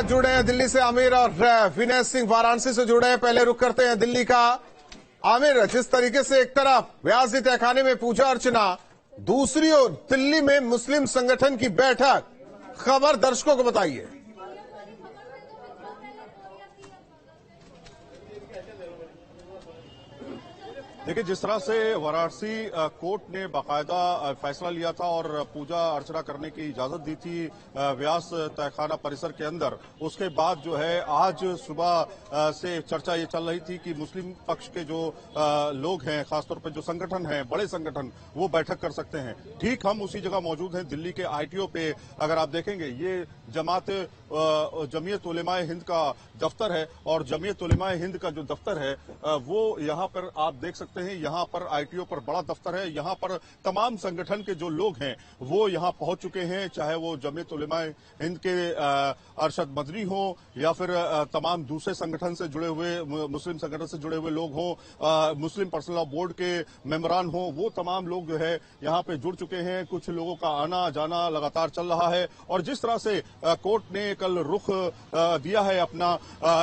जुड़े हैं दिल्ली से आमिर और विनय सिंह वाराणसी से जुड़े हैं। पहले रुक करते हैं दिल्ली का। आमिर, जिस तरीके से एक तरफ व्यास जी तहखाने में पूजा अर्चना, दूसरी ओर दिल्ली में मुस्लिम संगठन की बैठक, खबर दर्शकों को बताइए। देखिए, जिस तरह से वाराणसी कोर्ट ने बाकायदा फैसला लिया था और पूजा अर्चना करने की इजाजत दी थी व्यास तहखाना परिसर के अंदर, उसके बाद जो है आज सुबह से चर्चा ये चल रही थी कि मुस्लिम पक्ष के जो लोग हैं, खासतौर पर जो संगठन हैं, बड़े संगठन, वो बैठक कर सकते हैं। ठीक हम उसी जगह मौजूद हैं दिल्ली के आईटीओ पे। अगर आप देखेंगे, ये जमीयत उलेमाए हिंद का दफ्तर है और जमीयत उलेमाए हिंद का जो दफ्तर है वो यहाँ पर आप देख सकते हैं। यहाँ पर आईटीओ पर बड़ा दफ्तर है। यहाँ पर तमाम संगठन के जो लोग हैं वो यहाँ पहुंच चुके हैं, चाहे वो जमीयत उलेमाए हिंद के अरशद मदनी हो या फिर तमाम दूसरे संगठन से जुड़े हुए, मुस्लिम संगठन से जुड़े हुए लोग हों, मुस्लिम पर्सनल लॉ बोर्ड के मेंबरान हों, वो तमाम लोग जो है यहाँ पे जुड़ चुके हैं। कुछ लोगों का आना जाना लगातार चल रहा है और जिस तरह से कोर्ट ने कल रुख दिया है अपना,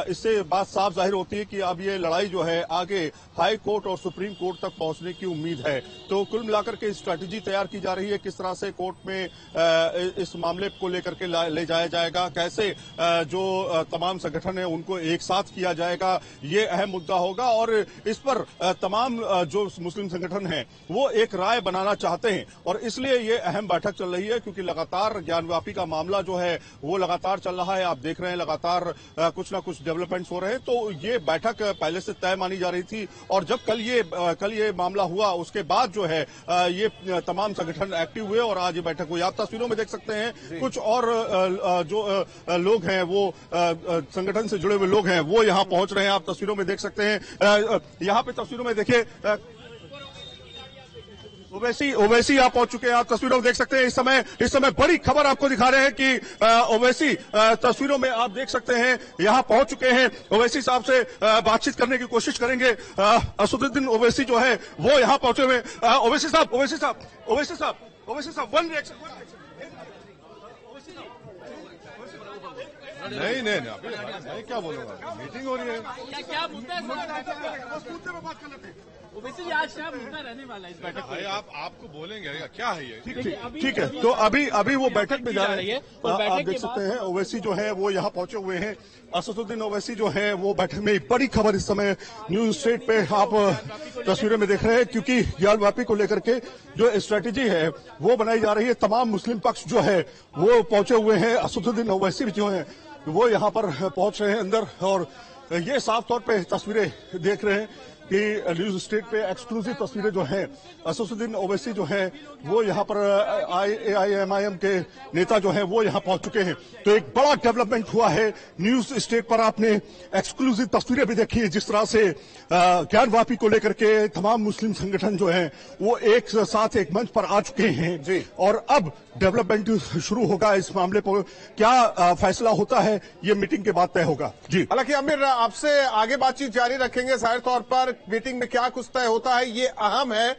इससे बात साफ जाहिर होती है कि अब ये लड़ाई जो है आगे हाई कोर्ट और सुप्रीम कोर्ट तक पहुंचने की उम्मीद है। तो कुल मिलाकर के स्ट्रैटेजी तैयार की जा रही है, किस तरह से कोर्ट में इस मामले को लेकर के ले जाया जाएगा, कैसे जो तमाम संगठन है उनको एक साथ किया जाएगा, ये अहम मुद्दा होगा। और इस पर तमाम जो मुस्लिम संगठन है वो एक राय बनाना चाहते हैं और इसलिए ये अहम बैठक चल रही है, क्योंकि लगातार ज्ञानवापी का मामला जो है वो लगातार चल रहा है। आप देख रहे हैं लगातार कुछ ना कुछ डेवलपमेंट्स हो रहे हैं। तो ये बैठक पहले से तय मानी जा रही थी और जब कल ये मामला हुआ उसके बाद जो है ये तमाम संगठन एक्टिव हुए और आज ये बैठक हुई। आप तस्वीरों में देख सकते हैं कुछ और जो लोग हैं वो संगठन से जुड़े हुए लोग हैं वो यहाँ पहुंच रहे हैं। आप तस्वीरों में देख सकते हैं। यहाँ पे तस्वीरों में देखिए ओवैसी आप पहुंच चुके हैं। आप तस्वीरों में देख सकते हैं। इस समय बड़ी खबर आपको दिखा रहे हैं कि ओवैसी तस्वीरों में आप देख सकते हैं यहाँ पहुंच चुके हैं। ओवैसी साहब से बातचीत करने की कोशिश करेंगे। असदुद्दीन ओवैसी जो है वो यहाँ पहुंचे हुए। ओवैसी साहब वन रिएक्शन। नहीं अभी क्या बोलूंगा, मीटिंग हो रही है। क्या मुद्दा है? बात कर लेते हैं। ओवैसी आज क्या मुद्दा रहने वाला है इस बैठक में? आपको बोलेंगे क्या है ये। ठीक है। तो अभी वो बैठक में जा रही है। आप देख सकते हैं ओवैसी जो है वो यहाँ पहुंचे हुए हैं। असदुद्दीन ओवैसी जो है वो बैठक में बड़ी खबर इस समय न्यूज स्टेट पे आप तस्वीरों में देख रहे हैं, क्योंकि ज्ञानवापी को लेकर के जो स्ट्रेटेजी है वो बनाई जा रही है। तमाम मुस्लिम पक्ष जो है वो पहुंचे हुए हैं। असदुद्दीन ओवैसी जो है वो यहाँ पर पहुंच रहे हैं अंदर और ये साफ तौर पे तस्वीरें देख रहे हैं कि न्यूज स्टेट पे एक्सक्लूसिव तस्वीरें जो हैं, असदुद्दीन ओवैसी जो हैं वो यहाँ पर AIMIM के नेता जो हैं वो यहाँ पहुंच चुके हैं। तो एक बड़ा डेवलपमेंट हुआ है। न्यूज स्टेट पर आपने एक्सक्लूसिव तस्वीरें भी देखी, जिस तरह से ज्ञानवापी को लेकर के तमाम मुस्लिम संगठन जो हैं वो एक साथ एक मंच पर आ चुके हैं जी। और अब डेवलपमेंट शुरू होगा इस मामले पर। क्या फैसला होता है ये मीटिंग के बाद तय होगा जी। हालांकि आमिर, आपसे आगे बातचीत जारी रखेंगे। जाहिर तौर पर मीटिंग में क्या कुछ तय होता है ये अहम है।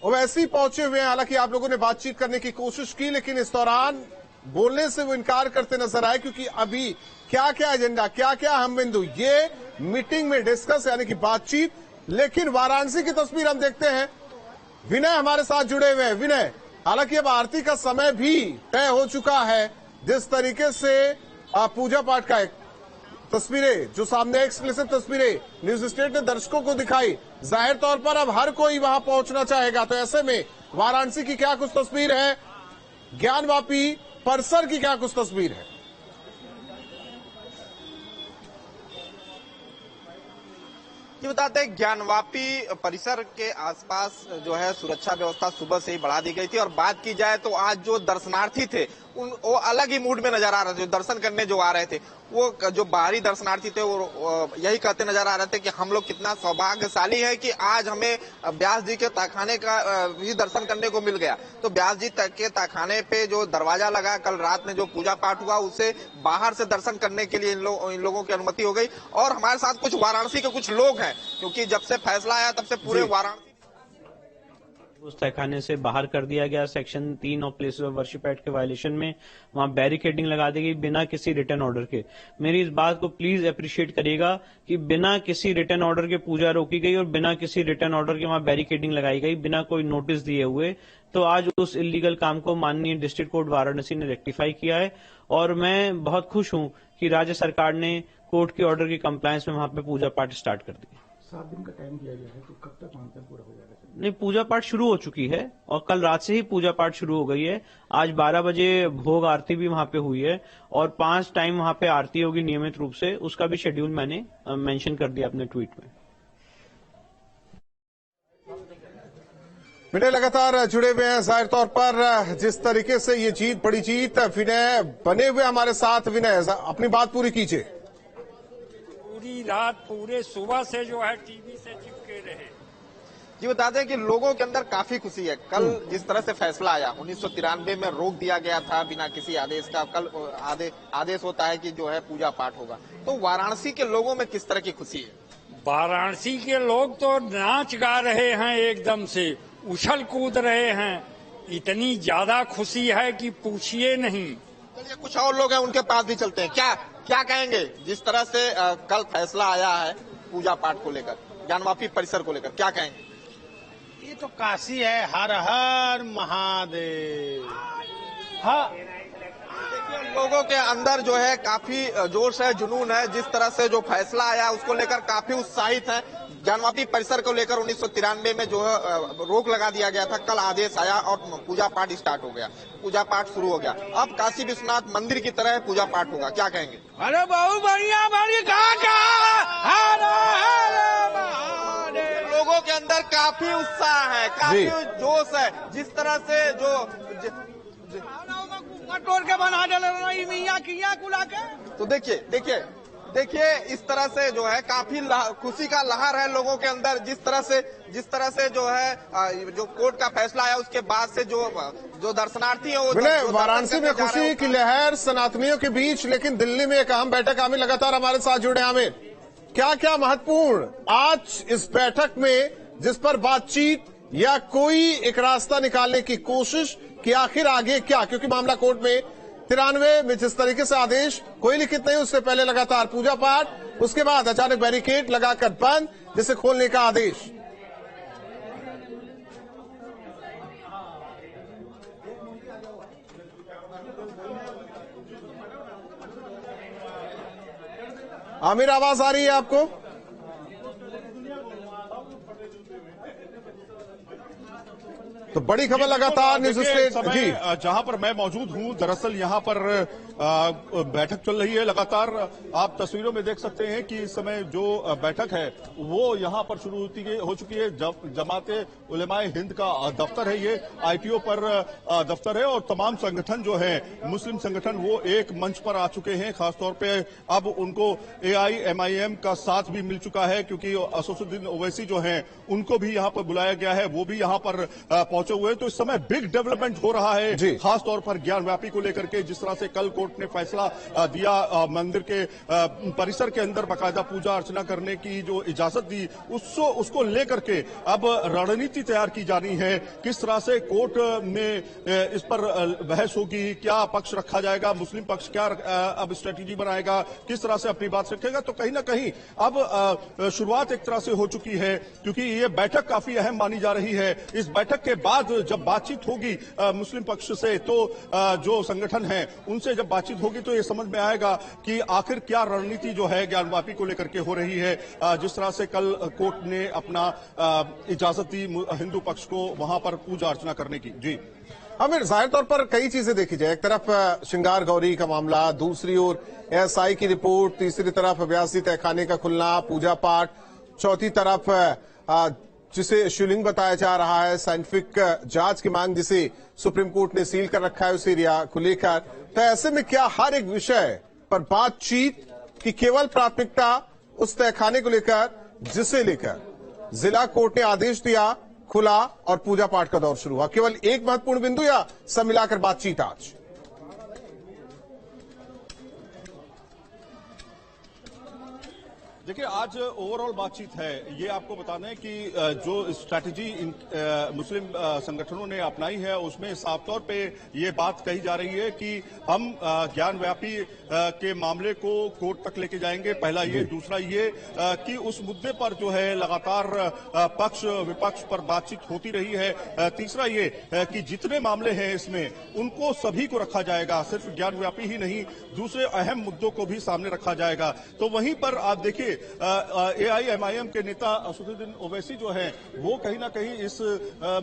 ओवैसी पहुंचे हुए हैं। हालांकि आप लोगों ने बातचीत करने की कोशिश की, लेकिन इस दौरान बोलने से वो इनकार करते नजर आए, क्योंकि अभी क्या क्या एजेंडा, क्या क्या अहम बिंदु ये मीटिंग में डिस्कस, यानी कि बातचीत। लेकिन वाराणसी की तस्वीर हम देखते हैं। विनय हमारे साथ जुड़े हुए हैं। विनय, हालांकि अब आरती का समय भी तय हो चुका है। जिस तरीके से पूजा पाठ का एक तस्वीरें जो सामने एक्सक्लूसिव तस्वीरें न्यूज स्टेट ने दर्शकों को दिखाई, जाहिर तौर पर अब हर कोई वहां पहुंचना चाहेगा। तो ऐसे में वाराणसी की क्या कुछ तस्वीर है, ज्ञानवापी परिसर की क्या कुछ तस्वीर है? ये बताते हैं, ज्ञानवापी परिसर के आसपास जो है सुरक्षा व्यवस्था सुबह से ही बढ़ा दी गई थी। और बात की जाए तो आज जो दर्शनार्थी थे वो अलग ही मूड में नजर आ रहे थे। जो दर्शन करने जो आ रहे थे, वो जो बाहरी दर्शनार्थी थे वो यही कहते नजर आ रहे थे कि हम लोग कितना सौभाग्यशाली है कि आज हमें व्यास जी के तहखाने का भी दर्शन करने को मिल गया। तो व्यास जी के तहखाने पे जो दरवाजा लगा, कल रात में जो पूजा पाठ हुआ, उसे बाहर से दर्शन करने के लिए इन लोगों की अनुमति हो गई। और हमारे साथ कुछ वाराणसी के कुछ लोग हैं, क्योंकि जब से फैसला आया तब से पूरे वाराणसी उस तहखाने से बाहर कर दिया गया। Section 3 of places of worship act के वायलेशन में वहां बैरिकेडिंग लगा दी गई बिना किसी रिटर्न ऑर्डर के। मेरी इस बात को प्लीज अप्रिशिएट करिएगा कि बिना किसी रिटर्न ऑर्डर के पूजा रोकी गई और बिना किसी रिटर्न ऑर्डर के वहां बैरिकेडिंग लगाई गई, बिना कोई नोटिस दिए हुए। तो आज उस इलीगल काम को माननीय डिस्ट्रिक्ट कोर्ट वाराणसी ने रेक्टिफाई किया है और मैं बहुत खुश हूं कि राज्य सरकार ने कोर्ट के ऑर्डर की कंप्लायंस में वहां पे पूजा पाठ स्टार्ट कर दी। 7 दिन का टाइम दिया गया है, तो कब तक मानते पूरा हो जाएगा? नहीं, पूजा पाठ शुरू हो चुकी है और कल रात से ही पूजा पाठ शुरू हो गई है। आज 12 बजे भोग आरती भी वहां पे हुई है और 5 टाइम वहां पे आरती होगी नियमित रूप से। उसका भी शेड्यूल मैंने मेंशन कर दिया अपने ट्वीट में। विनय लगातार जुड़े हुए हैं। जाहिर तौर पर जिस तरीके से ये जीत, बड़ी जीत, विनय बने हुए हमारे साथ। विनय, अपनी बात पूरी कीजिए। पूरी रात, पूरे सुबह से जो है टीवी से चिपके रहे। जी बता दें कि लोगों के अंदर काफी खुशी है। कल जिस तरह से फैसला आया, 1993 में रोक दिया गया था बिना किसी आदेश का, कल आदेश होता है कि जो है पूजा पाठ होगा। तो वाराणसी के लोगों में किस तरह की खुशी है? वाराणसी के लोग तो नाच गा रहे हैं, एकदम से उछल कूद रहे हैं। इतनी ज्यादा खुशी है कि पूछिए नहीं। चलिए कुछ और लोग हैं, उनके पास भी चलते हैं। क्या कहेंगे जिस तरह से कल फैसला आया है पूजा पाठ को लेकर, ज्ञानवापी परिसर को लेकर, क्या कहेंगे? ये तो काशी है। हर हर महादेव। हाँ, लोगों के अंदर जो है काफी जोश है, जुनून है। जिस तरह से जो फैसला आया उसको लेकर काफी उत्साहित है। ज्ञानवापी परिसर को लेकर 1993 में जो है रोक लगा दिया गया था, कल आदेश आया और पूजा पाठ स्टार्ट हो गया, पूजा पाठ शुरू हो गया। अब काशी विश्वनाथ मंदिर की तरह पूजा पाठ होगा, क्या कहेंगे? अरे बहुत बढ़िया, बड़ी लोगों के अंदर काफी उत्साह है, काफी जोश है। जिस तरह से जो तोड़ के बना डाले मियाँ किया कुला के। तो देखिए इस तरह से जो है काफी खुशी का लहर है लोगों के अंदर। जिस तरह से जो है जो कोर्ट का फैसला आया उसके बाद से जो दर्शनार्थी है वो वाराणसी में खुशी की लहर सनातनियों के बीच। लेकिन दिल्ली में एक अहम बैठक, आमिर लगातार हमारे साथ जुड़े। आमिर, क्या क्या महत्वपूर्ण आज इस बैठक में, जिस पर बातचीत या कोई एक रास्ता निकालने की कोशिश कि आखिर आगे क्या? क्योंकि मामला कोर्ट में 93 में जिस तरीके से आदेश कोई लिखित नहीं, उससे पहले लगातार पूजा पाठ, उसके बाद अचानक बैरिकेड लगाकर बंद, जिसे खोलने का आदेश। आमिर, आवाज आ रही है आपको? तो बड़ी खबर लगातार न्यूज स्टेट जी, जहां पर मैं मौजूद हूं, दरअसल यहां पर बैठक चल रही है लगातार। आप तस्वीरों में देख सकते हैं कि इस समय जो बैठक है वो यहां पर शुरू हो चुकी है। जमाते उलेमाए हिंद का दफ्तर है ये, आईटीओ पर दफ्तर है और तमाम संगठन जो है, मुस्लिम संगठन, वो एक मंच पर आ चुके हैं। खासतौर पे अब उनको AIMIM का साथ भी मिल चुका है, क्योंकि असदुद्दीन ओवैसी जो है उनको भी यहां पर बुलाया गया है, वो भी यहां पर पहुंचे हुए। तो इस समय बिग डेवलपमेंट हो रहा है, खासतौर पर ज्ञानव्यापी को लेकर के। जिस तरह से कल कोर्ट ने फैसला दिया, मंदिर के परिसर के अंदर बाकायदा पूजा अर्चना करने की जो इजाजत दी, उसको लेकर के अब रणनीति तैयार की जानी है। किस तरह से कोर्ट में इस पर बहस होगी, क्या पक्ष रखा जाएगा, मुस्लिम पक्ष क्या अब स्ट्रेटेजी बनाएगा, किस तरह से अपनी बात रखेगा। तो कहीं ना कहीं अब शुरुआत एक तरह से हो चुकी है, क्योंकि ये बैठक काफी अहम मानी जा रही है। इस बैठक के बाद जब बातचीत होगी मुस्लिम पक्ष से, तो जो संगठन है उनसे जब बातचीत होगी तो ये समझ में आएगा कि आखिर क्या रणनीति जो है ज्ञानवापी को लेकर के हो रही है। जिस तरह से कल कोर्ट ने अपना इजाजत दी हिंदू पक्ष को वहां पर पूजा अर्चना करने की। जी आमिर, जाहिर तौर पर कई चीजें देखी जाए। एक तरफ श्रृंगार गौरी का मामला, दूसरी ओर SI की रिपोर्ट, तीसरी तरफ व्यासी तहखाने का खुलना, पूजा पाठ, चौथी तरफ जिसे शिवलिंग बताया जा रहा है, साइंटिफिक जांच की मांग जिसे सुप्रीम कोर्ट ने सील कर रखा है उस एरिया को लेकर। तो ऐसे में क्या हर एक विषय पर बातचीत की केवल प्राथमिकता उस तहखाने को लेकर, जिसे लेकर जिला कोर्ट ने आदेश दिया, खुला और पूजा पाठ का दौर शुरू हुआ, केवल एक महत्वपूर्ण बिंदु, या सब मिलाकर बातचीत आज? देखिए, आज ओवरऑल बातचीत है। ये आपको बता दें कि जो स्ट्रैटेजी मुस्लिम संगठनों ने अपनाई है उसमें साफ तौर पे ये बात कही जा रही है कि हम ज्ञानव्यापी के मामले को कोर्ट तक लेके जाएंगे। पहला ये, दूसरा ये कि उस मुद्दे पर जो है लगातार पक्ष विपक्ष पर बातचीत होती रही है। तीसरा ये कि जितने मामले हैं इसमें उनको सभी को रखा जाएगा, सिर्फ ज्ञानव्यापी ही नहीं, दूसरे अहम मुद्दों को भी सामने रखा जाएगा। तो वहीं पर आप देखिए AIMIM के नेता असदुद्दीन ओवैसी जो है वो कहीं ना कहीं इस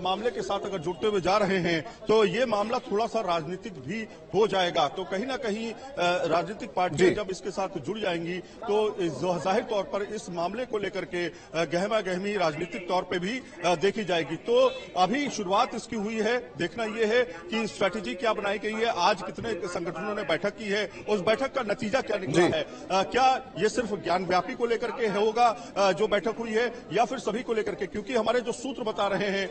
मामले के साथ अगर जुड़ते हुए जा रहे हैं तो ये मामला थोड़ा सा राजनीतिक भी हो जाएगा। तो कहीं ना कहीं राजनीतिक पार्टियां जब इसके साथ जुड़ जाएंगी तो जाहिर तौर पर इस मामले को लेकर के गहमा गहमी राजनीतिक तौर पर भी देखी जाएगी। तो अभी शुरुआत इसकी हुई है, देखना यह है कि स्ट्रैटेजी क्या बनाई गई है, आज कितने संगठनों ने बैठक की है, उस बैठक का नतीजा क्या निकला है। क्या ये सिर्फ ज्ञानव्यापी को लेकर के होगा जो बैठक हुई है या फिर सभी को लेकर के, क्योंकि हमारे जो सूत्र बता रहे हैं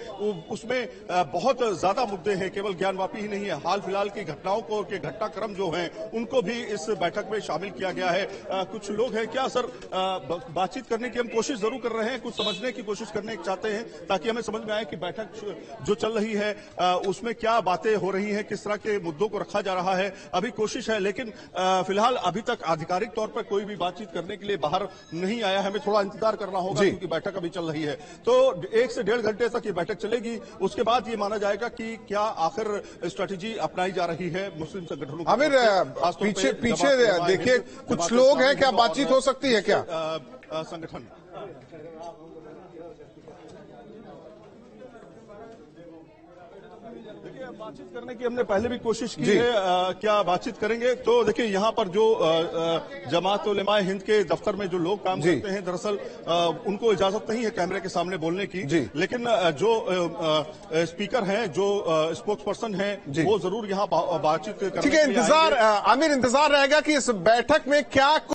उसमें बहुत ज्यादा मुद्दे हैं, केवल ज्ञानव्यापी ही नहीं है, हाल फिलहाल की घटनाओं को के घटनाक्रम जो हैं उनको भी इस बैठक में शामिल किया गया है। कुछ लोग हैं क्या सर, बातचीत करने की हम कोशिश जरूर कर रहे हैं, कुछ समझने की कोशिश करने चाहते हैं ताकि हमें समझ में आए कि बैठक जो चल रही है उसमें क्या बातें हो रही हैं, किस तरह के मुद्दों को रखा जा रहा है। अभी कोशिश है, लेकिन फिलहाल अभी तक आधिकारिक तौर पर कोई भी बातचीत करने के लिए बाहर नहीं आया। हमें थोड़ा इंतजार करना होगा क्योंकि बैठक अभी चल रही है। तो 1 से 1.5 घंटे तक ये बैठक चलेगी, उसके बाद ये माना जाएगा कि क्या आखिर स्ट्रैटेजी अपनाई जा रही है मुस्लिम संगठनों की। आमिर, पीछे देखिए, कुछ लोग हैं, क्या बातचीत हो सकती है क्या संगठन? देखिए, बातचीत करने की हमने पहले भी कोशिश की है, क्या बातचीत करेंगे। तो देखिए, यहाँ पर जो जमात उलेमाए हिंद के दफ्तर में जो लोग काम करते हैं, दरअसल उनको इजाजत नहीं है कैमरे के सामने बोलने की, लेकिन जो स्पीकर हैं, जो स्पोक्स पर्सन हैं, वो जरूर यहाँ बातचीत करेंगे। ठीक है, इंतजार आमिर, इंतजार रहेगा कि इस बैठक में क्या